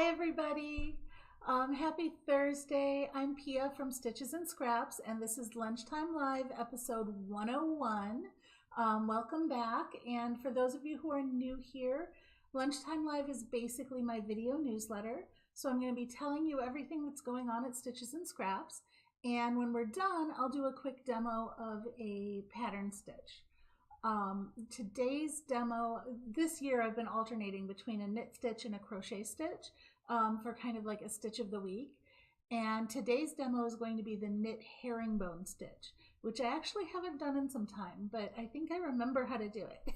Hi everybody. Happy Thursday. I'm Pia from Stitches and Scraps, and this is Lunchtime Live episode 101. Welcome back. And for those of you who are new here, Lunchtime Live is basically my video newsletter. So I'm going to be telling you everything that's going on at Stitches and Scraps. And when we're done, I'll do a quick demo of a pattern stitch. Today's demo, this year I've been alternating between a knit stitch and a crochet stitch for kind of like a stitch of the week. And today's demo is going to be the knit herringbone stitch, which I actually haven't done in some time, but I think I remember how to do it.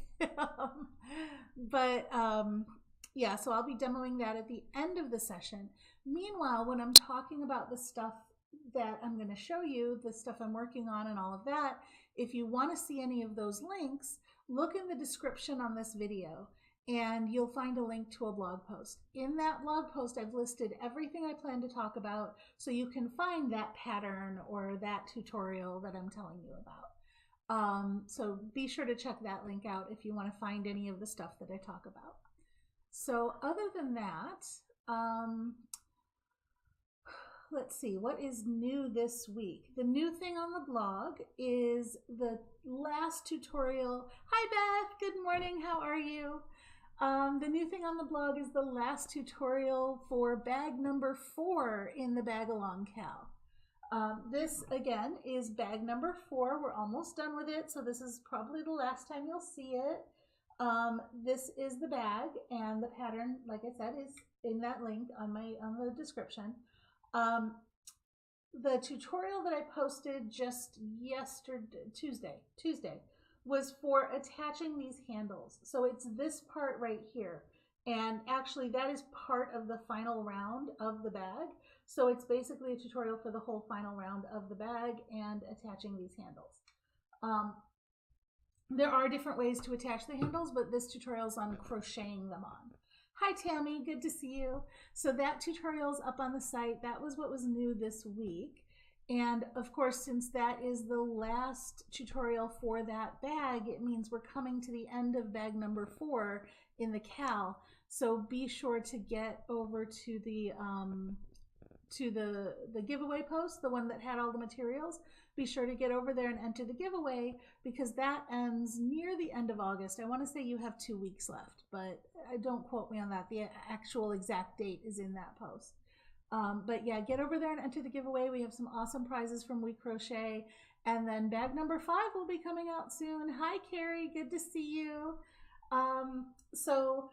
Yeah, so I'll be demoing that at the end of the session. Meanwhile, when I'm talking about the stuff that I'm going to show you, the stuff I'm working on and all of that, if you want to see any of those links, look in the description on this video and you'll find a link to a blog post. In that blog post, I've listed everything I plan to talk about so you can find that pattern or that tutorial that I'm telling you about. So be sure to check that link out if you want to find any of the stuff that I talk about. So other than that, let's see, what is new this week? The new thing on the blog is the last tutorial. Hi Beth, good morning, how are you? The new thing on the blog is the last tutorial for bag number 4 in the Bag Along Cal. This again is bag number 4. We're almost done with it, so this is probably the last time you'll see it. This is the bag, and the pattern, like I said, is in that link on the description. The tutorial that I posted just Tuesday, was for attaching these handles. So it's this part right here. And actually that is part of the final round of the bag. So it's basically a tutorial for the whole final round of the bag and attaching these handles. There are different ways to attach the handles, but this tutorial is on crocheting them on. Hi Tammy, good to see you. So that tutorial's up on the site. That was what was new this week. And of course, since that is the last tutorial for that bag, it means we're coming to the end of bag number 4 in the Cal. So be sure to get over to the giveaway post, the one that had all the materials. Be sure to get over there and enter the giveaway because that ends near the end of August. I want to say you have 2 weeks left, but don't quote me on that. The actual exact date is in that post. But yeah, get over there and enter the giveaway. We have some awesome prizes from We Crochet. And then bag number 5 will be coming out soon. Hi Carrie, good to see you. So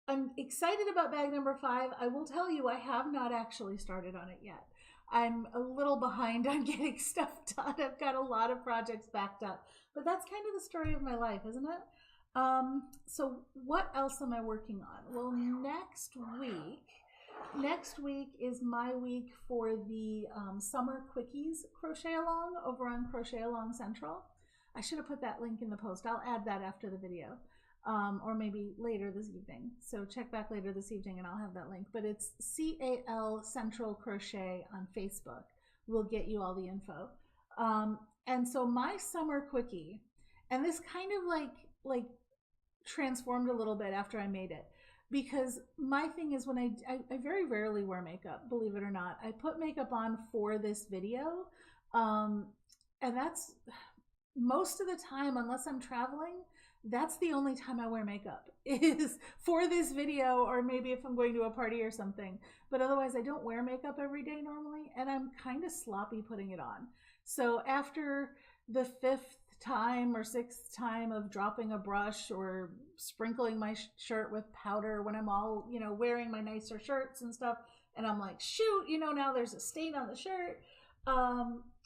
I'm excited about bag number 5. I will tell you, I have not actually started on it yet. I'm a little behind on getting stuff done. I've got a lot of projects backed up, but that's kind of the story of my life, isn't it? So what else am I working on? Well, next week is my week for the Summer Quickies Crochet Along over on Crochet Along Central. I should have put that link in the post. I'll add that after the video. Or maybe later this evening. So check back later this evening and I'll have that link. But it's CAL Central Crochet on Facebook. We'll get you all the info. And so my summer quickie, and this kind of like transformed a little bit after I made it. Because my thing is when I very rarely wear makeup, believe it or not. I put makeup on for this video. And that's most of the time, unless I'm traveling, that's the only time I wear makeup is for this video or maybe if I'm going to a party or something. But otherwise I don't wear makeup every day normally and I'm kind of sloppy putting it on. So after the 5th time or 6th time of dropping a brush or sprinkling my shirt with powder when I'm all, wearing my nicer shirts and stuff, and I'm like, shoot, now there's a stain on the shirt,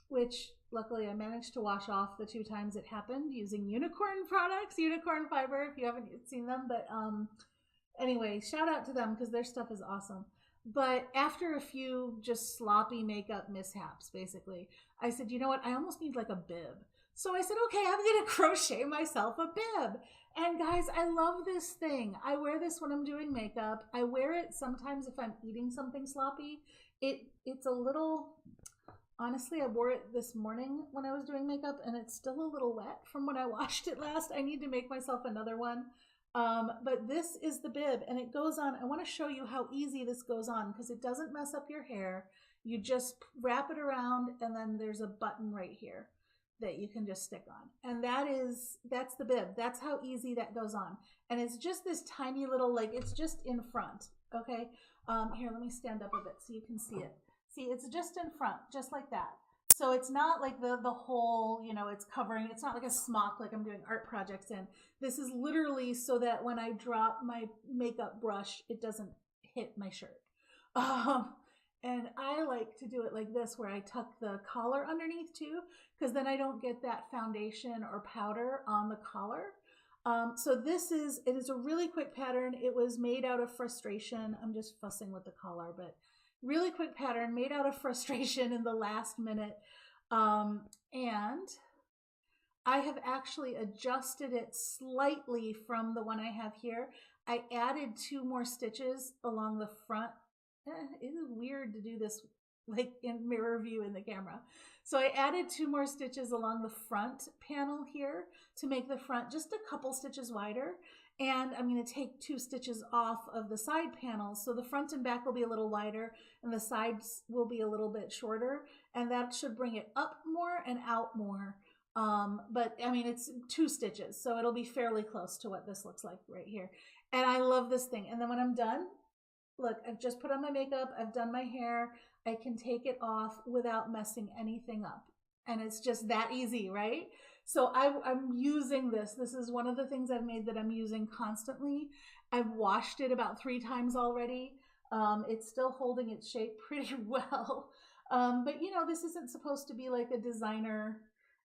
which luckily I managed to wash off the 2 times it happened using unicorn products, unicorn fiber, if you haven't seen them. But anyway, shout out to them because their stuff is awesome. But after a few just sloppy makeup mishaps, basically, I said, you know what? I almost need like a bib. So I said, okay, I'm going to crochet myself a bib. And guys, I love this thing. I wear this when I'm doing makeup. I wear it sometimes if I'm eating something sloppy. It's a little... Honestly, I wore it this morning when I was doing makeup and it's still a little wet from when I washed it last. I need to make myself another one. But this is the bib, and it goes on. I want to show you how easy this goes on because it doesn't mess up your hair. You just wrap it around, and then there's a button right here that you can just stick on. And that's the bib. That's how easy that goes on. And it's just this tiny little, like, it's just in front, okay? Here, let me stand up a bit so you can see it. See, it's just in front, just like that. So it's not like the whole, you know, it's covering, it's not like a smock like I'm doing art projects in. This is literally so that when I drop my makeup brush, it doesn't hit my shirt. And I like to do it like this, where I tuck the collar underneath too, because then I don't get that foundation or powder on the collar. So it is a really quick pattern. It was made out of frustration. I'm just fussing with the collar, but really quick pattern made out of frustration in the last minute. And I have actually adjusted it slightly from the one I have here. I added 2 more stitches along the front. It is weird to do this like in mirror view in the camera. So I added 2 more stitches along the front panel here to make the front just a couple stitches wider. And I'm going to take 2 stitches off of the side panels. So the front and back will be a little wider and the sides will be a little bit shorter. And that should bring it up more and out more. But I mean, it's 2 stitches, so it'll be fairly close to what this looks like right here. And I love this thing. And then when I'm done, look, I've just put on my makeup, I've done my hair, I can take it off without messing anything up. And it's just that easy, right? So I'm using this. This is one of the things I've made that I'm using constantly. I've washed it about 3 times already. It's still holding its shape pretty well. But you know, this isn't supposed to be like a designer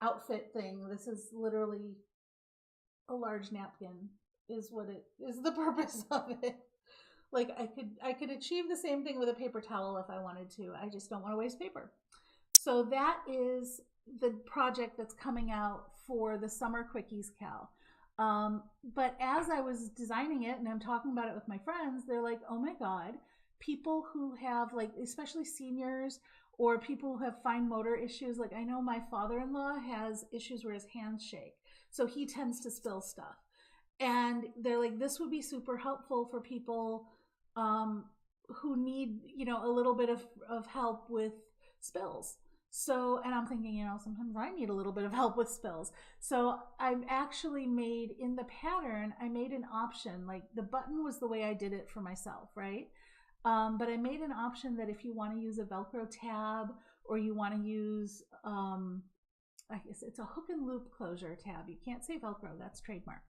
outfit thing. This is literally a large napkin is what it is, the purpose of it. Like I could achieve the same thing with a paper towel if I wanted to. I just don't want to waste paper. So that is the project that's coming out for the Summer Quickies Cal. But as I was designing it and I'm talking about it with my friends, they're like, oh my God, people who have like, especially seniors or people who have fine motor issues. Like I know my father-in-law has issues where his hands shake. So he tends to spill stuff. And they're like, this would be super helpful for people who need, you know, a little bit of help with spills. So, and I'm thinking, you know, sometimes I need a little bit of help with spills. So I've actually made, in the pattern, I made an option, like the button was the way I did it for myself, right? But I made an option that if you want to use a Velcro tab or you want to use, I guess it's a hook and loop closure tab. You can't say Velcro, that's trademarked.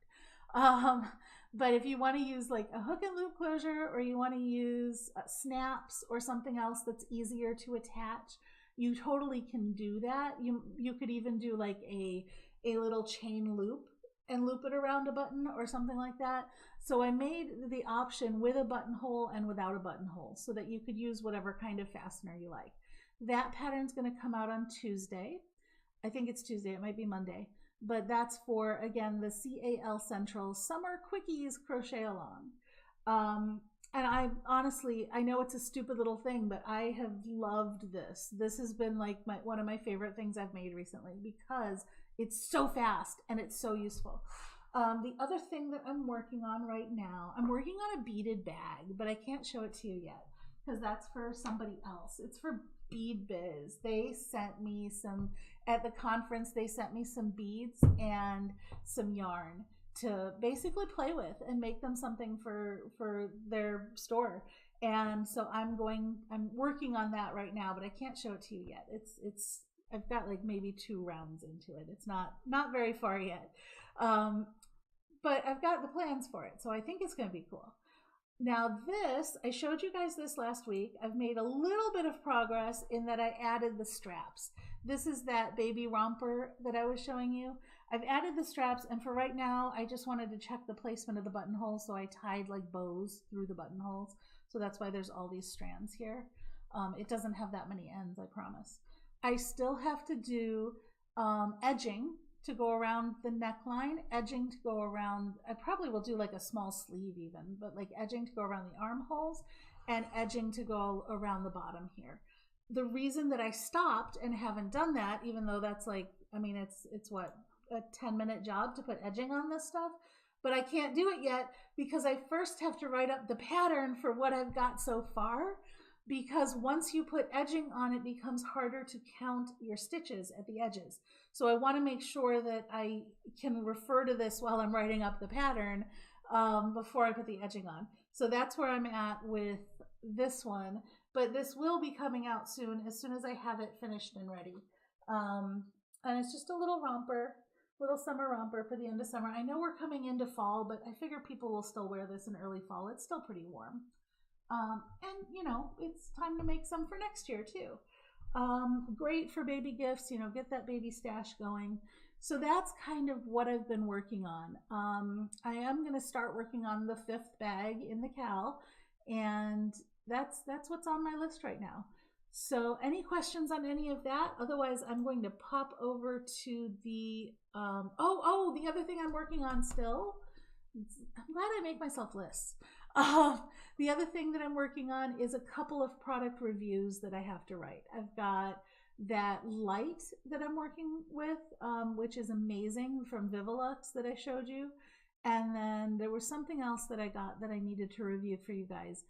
But if you want to use like a hook and loop closure or you want to use snaps or something else that's easier to attach, you totally can do that. You could even do like a little chain loop and loop it around a button or something like that. So I made the option with a buttonhole and without a buttonhole so that you could use whatever kind of fastener you like. That pattern's going to come out on Tuesday. I think it's Tuesday, it might be Monday. But that's for, again, the CAL Central Summer Quickies Crochet Along. And I honestly, I know it's a stupid little thing, but I have loved this. This has been like one of my favorite things I've made recently because it's so fast and it's so useful. The other thing that I'm working on right now, I'm working on a beaded bag, but I can't show it to you yet because that's for somebody else. It's for Bead Biz. They sent me some, at the conference, they sent me some beads and some yarn to basically play with and make them something for their store. And so I'm working on that right now, but I can't show it to you yet. I've got like maybe 2 rounds into it. It's not very far yet. But I've got the plans for it. So I think it's going to be cool. Now this, I showed you guys this last week. I've made a little bit of progress in that I added the straps. This is that baby romper that I was showing you. I've added the straps, and for right now, I just wanted to check the placement of the buttonhole, so I tied like bows through the buttonholes. So that's why there's all these strands here. It doesn't have that many ends, I promise. I still have to do edging to go around the neckline, edging to go around, I probably will do like a small sleeve even, but like edging to go around the armholes and edging to go around the bottom here. The reason that I stopped and haven't done that, even though that's like, I mean, it's what, a 10-minute job to put edging on this stuff. but I can't do it yet because I first have to write up the pattern for what I've got so far, because once you put edging on, it becomes harder to count your stitches at the edges. So I want to make sure that I can refer to this while I'm writing up the pattern before I put the edging on. So that's where I'm at with this one, but this will be coming out soon as I have it finished and ready. And it's just a little romper, little summer romper for the end of summer. I know we're coming into fall, but I figure people will still wear this in early fall. It's still pretty warm. And you know, it's time to make some for next year too. Great for baby gifts, you know, get that baby stash going. So that's kind of what I've been working on. I am going to start working on the 5th bag in the Cal, and that's what's on my list right now. So any questions on any of that? Otherwise, I'm going to pop over to the, the other thing I'm working on still. I'm glad I make myself lists. The other thing that I'm working on is a couple of product reviews that I have to write. I've got that light that I'm working with, which is amazing, from Vivilux that I showed you. And then there was something else that I got that I needed to review for you guys.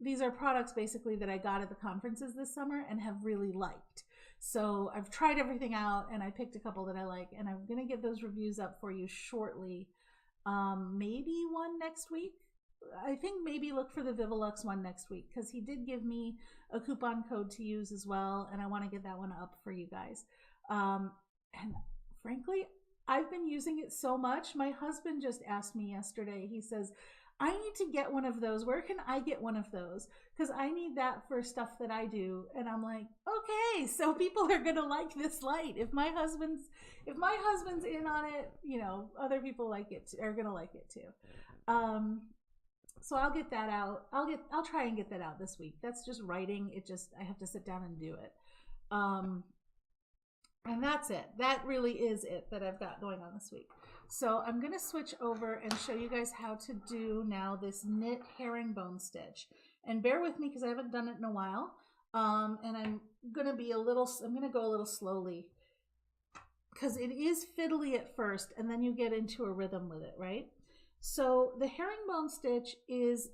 These are products basically that I got at the conferences this summer and have really liked. So I've tried everything out and I picked a couple that I like, and I'm going to get those reviews up for you shortly. Maybe one next week. I think maybe look for the Vivilux one next week, because he did give me a coupon code to use as well, and I want to get that one up for you guys. And frankly, I've been using it so much. My husband just asked me yesterday, he says, I need to get one of those. Where can I get one of those? Because I need that for stuff that I do. And I'm like, okay, so people are going to like this light. If my husband's in on it, you know, other people are going to like it too. So I'll get that out. I'll try and get that out this week. That's just writing. I have to sit down and do it. And that's it. That really is it that I've got going on this week. So I'm going to switch over and show you guys how to do now this knit herringbone stitch. And bear with me because I haven't done it in a while. And I'm going to go a little slowly because it is fiddly at first, and then you get into a rhythm with it, right? So the herringbone stitch is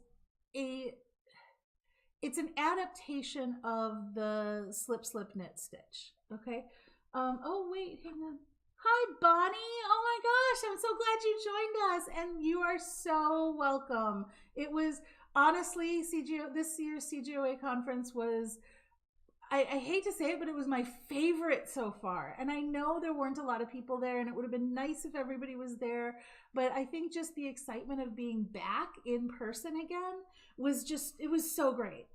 it's an adaptation of the slip knit stitch. Okay. Oh wait, hang on. Hi, Bonnie. Oh my gosh, I'm so glad you joined us, and you are so welcome. It was honestly, this year's CGOA conference was, I hate to say it, but it was my favorite so far. And I know there weren't a lot of people there, and it would have been nice if everybody was there. But I think just the excitement of being back in person again it was so great.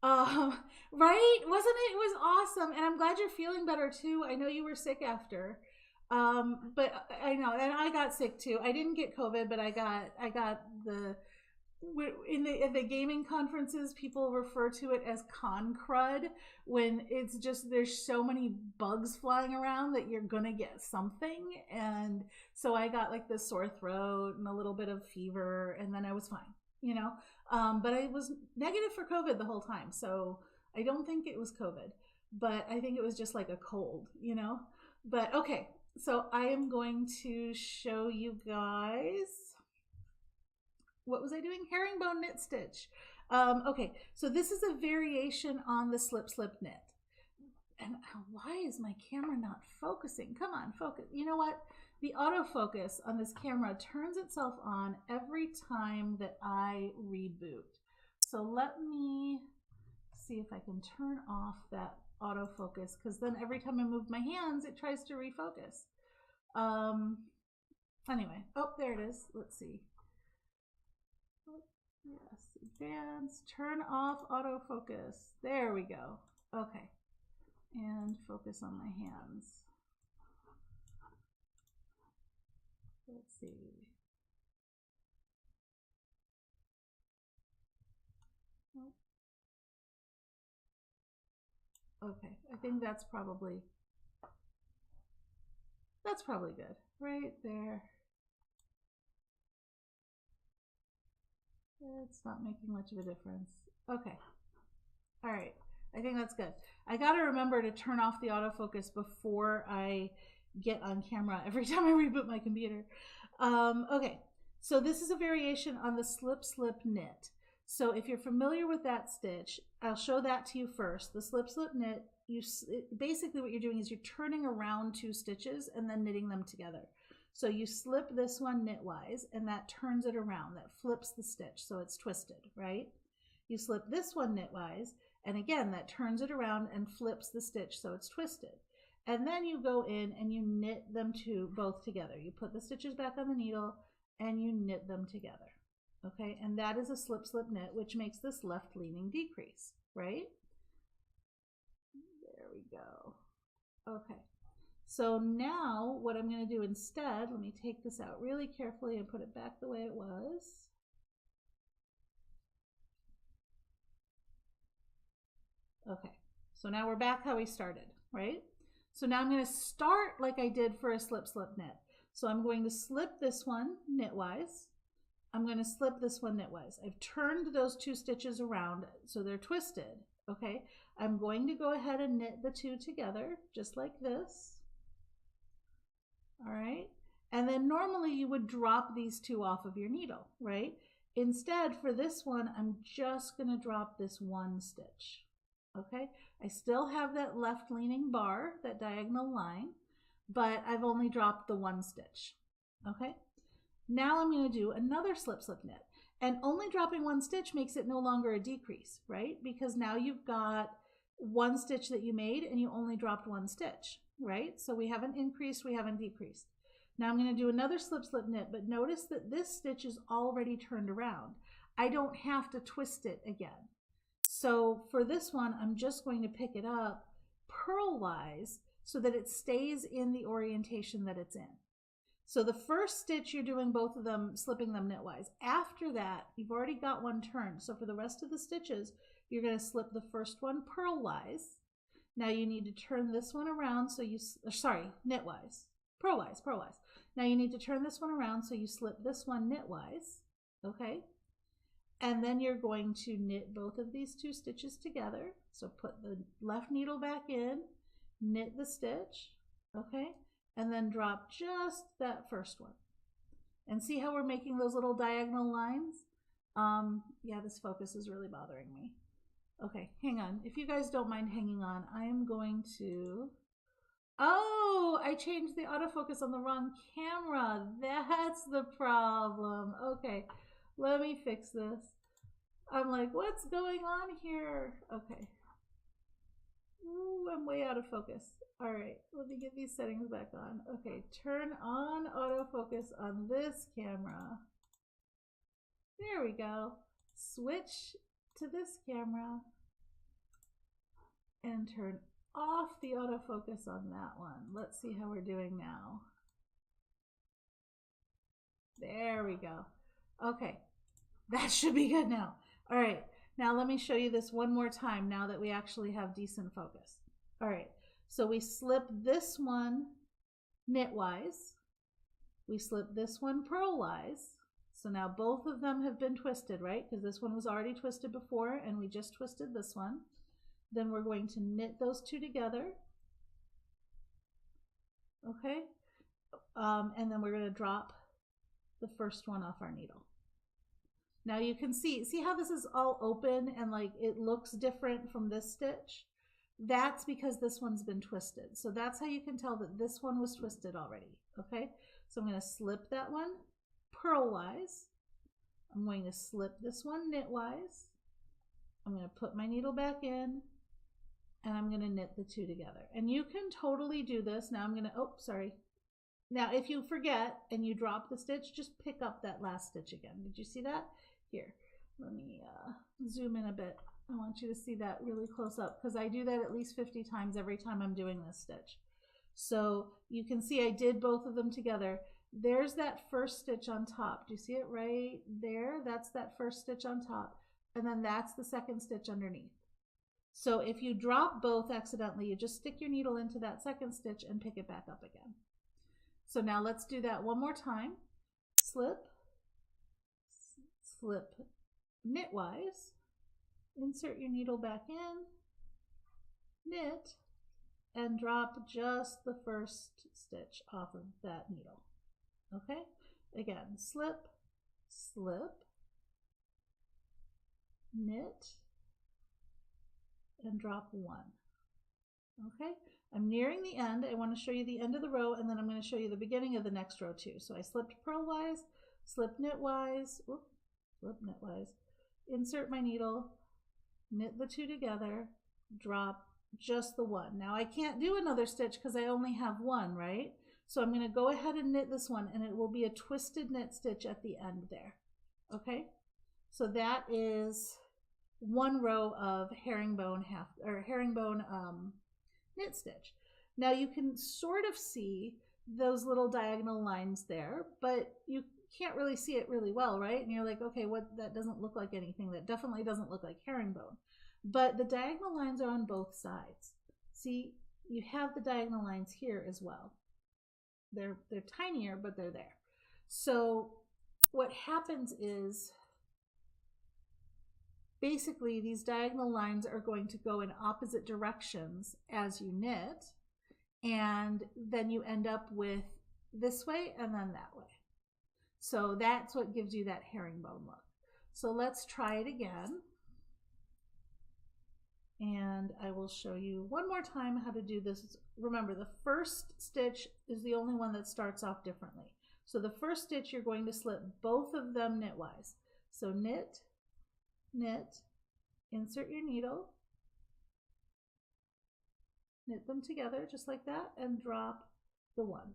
Right? Wasn't it? It was awesome. And I'm glad you're feeling better too. I know you were sick after. But I know, and I got sick too. I didn't get COVID, but I got in the gaming conferences, people refer to it as con crud, when it's just, there's so many bugs flying around that you're gonna get something. And so I got like this sore throat and a little bit of fever, and then I was fine, you know. But I was negative for COVID the whole time, so I don't think it was COVID, but I think it was just like a cold, you know. But okay, so I am going to show you guys, what was I doing? Herringbone knit stitch. Okay, so this is a variation on the slip knit. And why is my camera not focusing? Come on, focus. You know what? The autofocus on this camera turns itself on every time that I reboot. So let me see if I can turn off that autofocus, because then every time I move my hands, it tries to refocus. Anyway, oh, there it is. Let's see. Yes, advance, turn off autofocus. There we go. Okay, and focus on my hands. Let's see. Okay, I think that's probably good. Right there. It's not making much of a difference. Okay. All right. I think that's good. I got to remember to turn off the autofocus before I get on camera every time I reboot my computer. Okay, so this is a variation on the slip slip knit. So if you're familiar with that stitch, I'll show that to you first. The slip slip knit, basically what you're doing is you're turning around 2 stitches and then knitting them together. So you slip this one knitwise and that turns it around, that flips the stitch so it's twisted, right? You slip this one knitwise and again that turns it around and flips the stitch so it's twisted. And then you go in and you knit them both together. You put the stitches back on the needle and you knit them together. Okay, and that is a slip slip knit, which makes this left leaning decrease, right? There we go. Okay, so now what I'm going to do instead, let me take this out really carefully and put it back the way it was. Okay, so now we're back how we started, right? So now I'm going to start like I did for a slip slip knit. So I'm going to slip this one knitwise. I'm going to slip this one knitwise. I've turned those 2 stitches around so they're twisted. Okay, I'm going to go ahead and knit the 2 together just like this. All right, and then normally you would drop these 2 off of your needle, right? Instead, for this one, I'm just going to drop this 1 stitch. Okay, I still have that left leaning bar, that diagonal line, but I've only dropped the 1 stitch. Okay, now I'm going to do another slip slip knit, and only dropping 1 stitch makes it no longer a decrease, right? Because now you've got 1 stitch that you made and you only dropped 1 stitch, right? So we haven't increased, we haven't decreased. Now I'm going to do another slip slip knit, but notice that this stitch is already turned around. I don't have to twist it again. So for this one, I'm just going to pick it up purlwise so that it stays in the orientation that it's in. So the first stitch, you're doing both of them, slipping them knitwise. After that, you've already got 1 turned. So for the rest of the stitches, you're going to slip the first one purlwise. Now you need to turn this one around so you, knitwise, purlwise. Now you need to turn this one around so you slip this one knitwise, okay? And then you're going to knit both of these 2 stitches together. So put the left needle back in, knit the stitch, okay? And then drop just that first one. And see how we're making those little diagonal lines? Yeah, this focus is really bothering me. Okay, hang on. If you guys don't mind hanging on, I am going to... Oh, I changed the autofocus on the wrong camera. That's the problem. Okay, let me fix this. I'm like, what's going on here? Okay. Ooh, I'm way out of focus. All right, let me get these settings back on. Okay, turn on autofocus on this camera. There we go. Switch to this camera and turn off the autofocus on that one. Let's see how we're doing now. There we go. Okay, that should be good now. All right, now let me show you this one more time now that we actually have decent focus. All right, so we slip this one knitwise. We slip this one purlwise. So now both of them have been twisted, right? Because this one was already twisted before and we just twisted this one. Then we're going to knit those 2 together. Okay, and then we're going to drop the first one off our needle. Now you can see how this is all open and like it looks different from this stitch? That's because this one's been twisted. So that's how you can tell that this one was twisted already, okay? So I'm going to slip that one purlwise. I'm going to slip this one knitwise. I'm going to put my needle back in and I'm going to knit the 2 together. And you can totally do this. Now I'm going to, oh, sorry. Now if you forget and you drop the stitch, just pick up that last stitch again. Did you see that? Here, let me zoom in a bit. I want you to see that really close up because I do that at least 50 times every time I'm doing this stitch. So you can see I did both of them together. There's that first stitch on top. Do you see it right there? That's that first stitch on top. And then that's the second stitch underneath. So if you drop both accidentally, you just stick your needle into that second stitch and pick it back up again. So now let's do that one more time. Slip, slip knitwise, insert your needle back in, knit, and drop just the first stitch off of that needle. Okay, Again, slip, slip, knit, and drop one. Okay, I'm nearing the end. I want to show you the end of the row, and then I'm going to show you the beginning of the next row too. So I slipped purlwise, slip knitwise, slip knitwise, insert my needle, knit the two together, drop just the one. Now I can't do another stitch because I only have one, right? So I'm going to go ahead and knit this one, and it will be a twisted knit stitch at the end there. Okay, so that is one row of herringbone knit stitch. Now you can sort of see those little diagonal lines there, but you can't really see it really well, right? And you're like, okay, that doesn't look like anything. That definitely doesn't look like herringbone. But the diagonal lines are on both sides. See, you have the diagonal lines here as well. They're tinier, but they're there. So what happens is basically these diagonal lines are going to go in opposite directions as you knit, and then you end up with this way and then that way. So that's what gives you that herringbone look. So let's try it again. And I will show you one more time how to do this. Remember, the first stitch is the only one that starts off differently. So the first stitch, you're going to slip both of them knitwise. So knit, knit, insert your needle, knit them together just like that, and drop the one.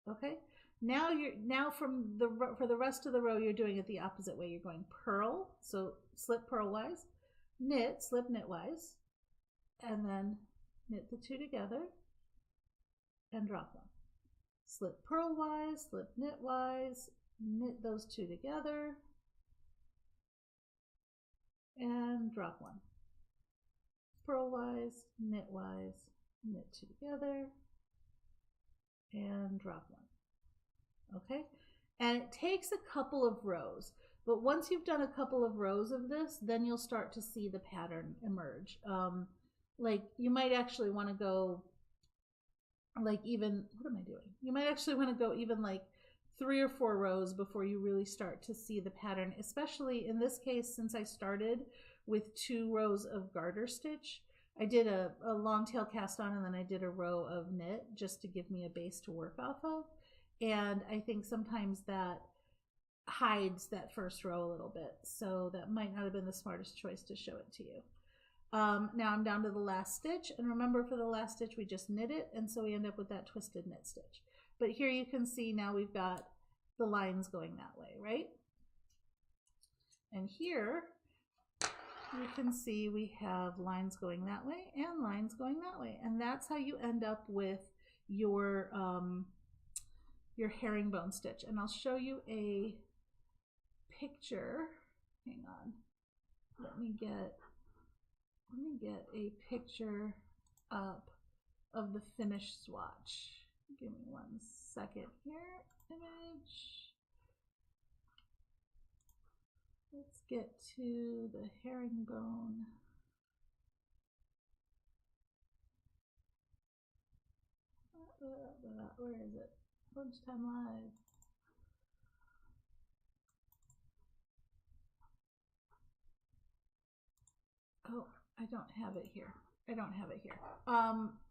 Okay, for the rest of the row, you're doing it the opposite way. You're going purl, so slip purlwise, knit, slip knitwise, and then knit the two together and drop them. Slip purlwise, slip knitwise, knit those two together and drop one. Purlwise, knitwise, knit two together and drop one. Okay, and it takes a couple of rows, but once you've done a couple of rows of this, then you'll start to see the pattern emerge. Like you might actually want to go like even, what am I doing? You might actually want to go even like 3 or 4 rows before you really start to see the pattern, especially in this case, since I started with 2 rows of garter stitch. I did a long tail cast on, and then I did a row of knit just to give me a base to work off of. And I think sometimes that hides that first row a little bit. So that might not have been the smartest choice to show it to you. Now I'm down to the last stitch, and remember for the last stitch we just knit it, and so we end up with that twisted knit stitch. But here you can see now we've got the lines going that way, right? And here you can see we have lines going that way and lines going that way, and that's how you end up with your herringbone stitch. And I'll show you a picture. Hang on, let me get a picture up of the finished swatch. Give me 1 second here. Image. Let's get to the herringbone. Where is it? Lunchtime Live. Oh, I don't have it here.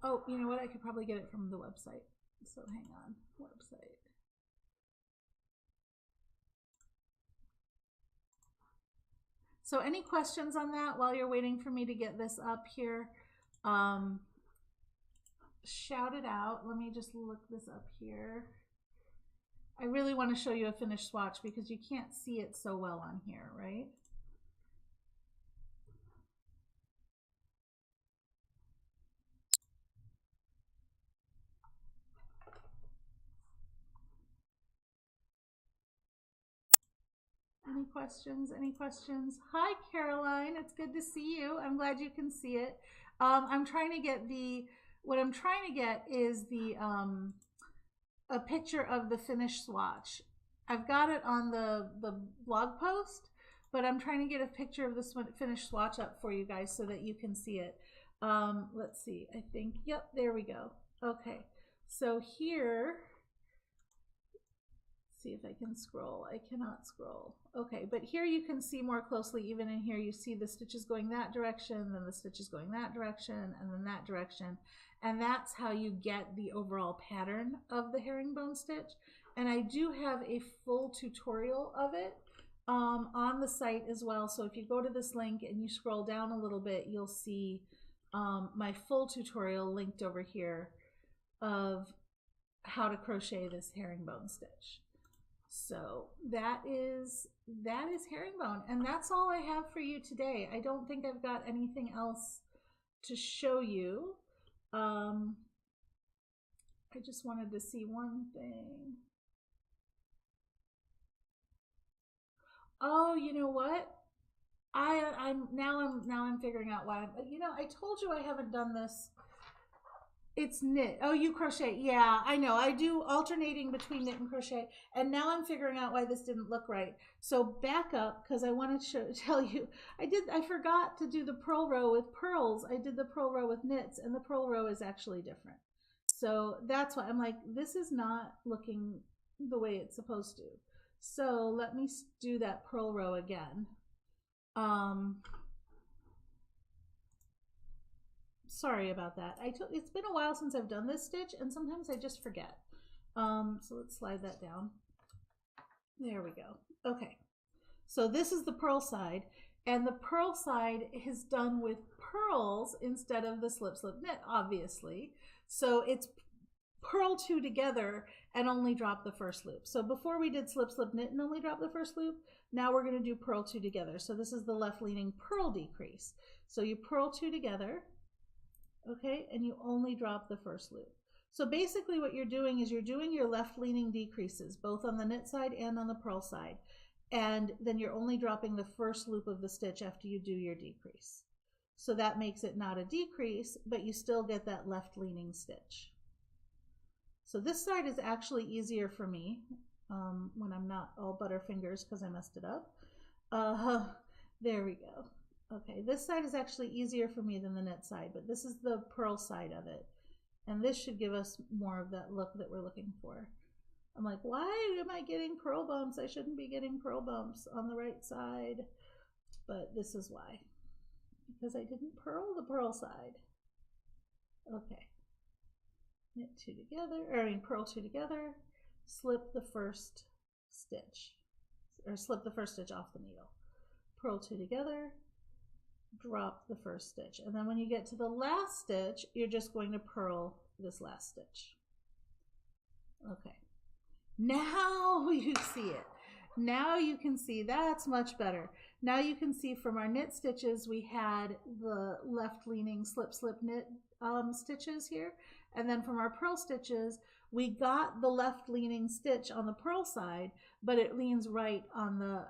Oh, you know what? I could probably get it from the website. So hang on, website. So any questions on that while you're waiting for me to get this up here? Shout it out. Let me just look this up here. I really want to show you a finished swatch because you can't see it so well on here, right? Any questions? Any questions? Hi, Caroline. It's good to see you. I'm glad you can see it. I'm trying to get what I'm trying to get is a picture of the finished swatch. I've got it on the blog post, but I'm trying to get a picture of this finished swatch up for you guys so that you can see it. Let's see. I think, yep, there we go. Okay. So here, see if I can scroll. I cannot scroll. Okay, but here you can see more closely. Even in here, you see the stitches going that direction, then the stitches going that direction, and then that direction. And that's how you get the overall pattern of the herringbone stitch. And I do have a full tutorial of it on the site as well. So if you go to this link and you scroll down a little bit, you'll see my full tutorial linked over here of how to crochet this herringbone stitch. So that is herringbone, and that's all I have for you today. I don't think I've got anything else to show you. I just wanted to see one thing. Oh, you know what? I'm now figuring out why. You know, I told you I haven't done this. It's knit. Oh, you crochet. Yeah, I know. I do alternating between knit and crochet. And now I'm figuring out why this didn't look right. So back up, because I want to tell you, I forgot to do the purl row with pearls. I did the purl row with knits, and the purl row is actually different. So that's why I'm like, this is not looking the way it's supposed to. So let me do that purl row again. Sorry about that. It's been a while since I've done this stitch, and sometimes I just forget. So let's slide that down. There we go. Okay. So this is the purl side, and the purl side is done with pearls instead of the slip slip knit, obviously. So it's purl 2 together and only drop the first loop. So before we did slip slip knit and only drop the first loop, now we're going to do purl 2 together. So this is the left leaning purl decrease. So you purl 2 together. Okay, and you only drop the first loop. So basically what you're doing is you're doing your left leaning decreases, both on the knit side and on the purl side. And then you're only dropping the first loop of the stitch after you do your decrease. So that makes it not a decrease, but you still get that left leaning stitch. So this side is actually easier for me when I'm not all butterfingers because I messed it up. There we go. Okay, this side is actually easier for me than the knit side, but this is the purl side of it. And this should give us more of that look that we're looking for. I'm like, why am I getting purl bumps? I shouldn't be getting purl bumps on the right side. But this is why. Because I didn't purl the purl side. Okay. Knit 2 together, purl 2 together, slip the first stitch, or slip the first stitch off the needle. Purl 2 together, drop the first stitch, and then when you get to the last stitch, you're just going to purl this last stitch. Okay, now you see it. Now you can see that's much better. Now you can see from our knit stitches we had the left leaning slip slip knit stitches here, and then from our purl stitches we got the left leaning stitch on the purl side, but it leans right on the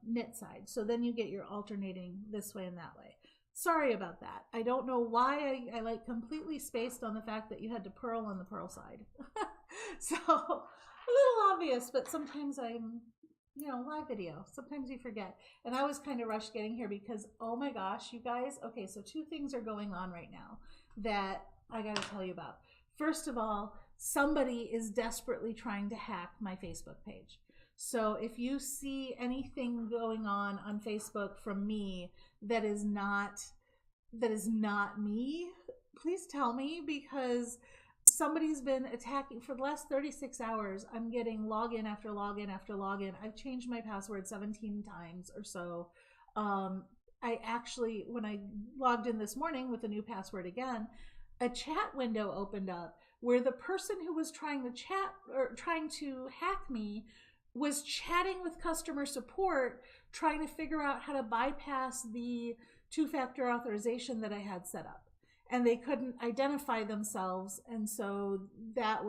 knit side. So then you get your alternating this way and that way. Sorry about that. I don't know why I like completely spaced on the fact that you had to purl on the purl side. So a little obvious, but sometimes I'm, you know, live video. Sometimes you forget. And I was kind of rushed getting here because, oh my gosh, you guys. Okay, so 2 things are going on right now that I got to tell you about. First of all, somebody is desperately trying to hack my Facebook page. So if you see anything going on Facebook from me that is not me, please tell me, because somebody's been attacking for the last 36 hours. I'm getting login after login after login. I've changed my password 17 times or so. I actually, when I logged in this morning with a new password again, a chat window opened up where the person who was trying to chat or trying to hack me was chatting with customer support, trying to figure out how to bypass the 2-factor authorization that I had set up. And they couldn't identify themselves, and so that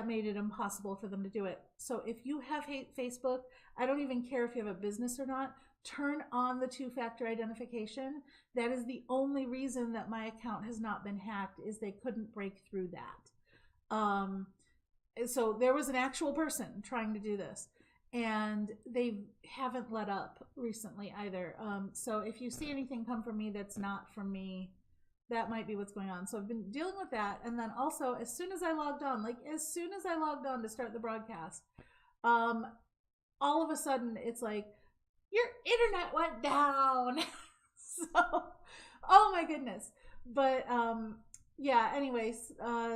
made it impossible for them to do it. So if you have Facebook, I don't even care if you have a business or not, turn on the 2-factor identification. That is the only reason that my account has not been hacked, is they couldn't break through that. So there was an actual person trying to do this, and they haven't let up recently either. So if you see anything come from me that's not from me, that might be what's going on. So I've been dealing with that. And then also, as soon as I logged on to start the broadcast, all of a sudden it's like, your internet went down. So, oh my goodness. But yeah, anyways,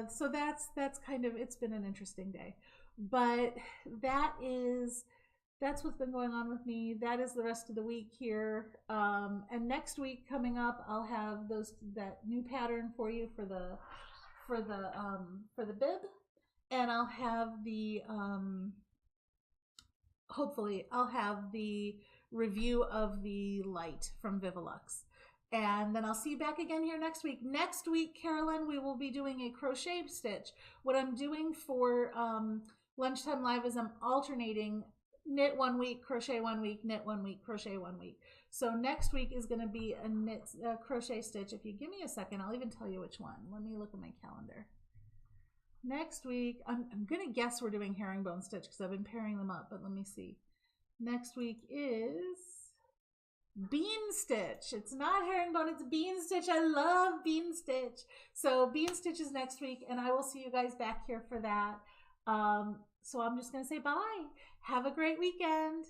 so that's kind of, it's been an interesting day. But that's what's been going on with me. That is the rest of the week here. And next week coming up, I'll have that new pattern for you for the bib, and I'll have the hopefully I'll have the review of the light from Vivilux. And then I'll see you back again here next week. Next week, Carolyn, we will be doing a crochet stitch. What I'm doing for Lunchtime Live is I'm alternating knit 1 week, crochet 1 week, knit 1 week, crochet 1 week. So next week is going to be a crochet stitch. If you give me a second, I'll even tell you which one. Let me look at my calendar. Next week, I'm going to guess we're doing herringbone stitch because I've been pairing them up, but let me see. Next week is bean stitch. It's not herringbone, it's bean stitch. I love bean stitch. So bean stitch is next week, and I will see you guys back here for that. So I'm just going to say bye. Have a great weekend.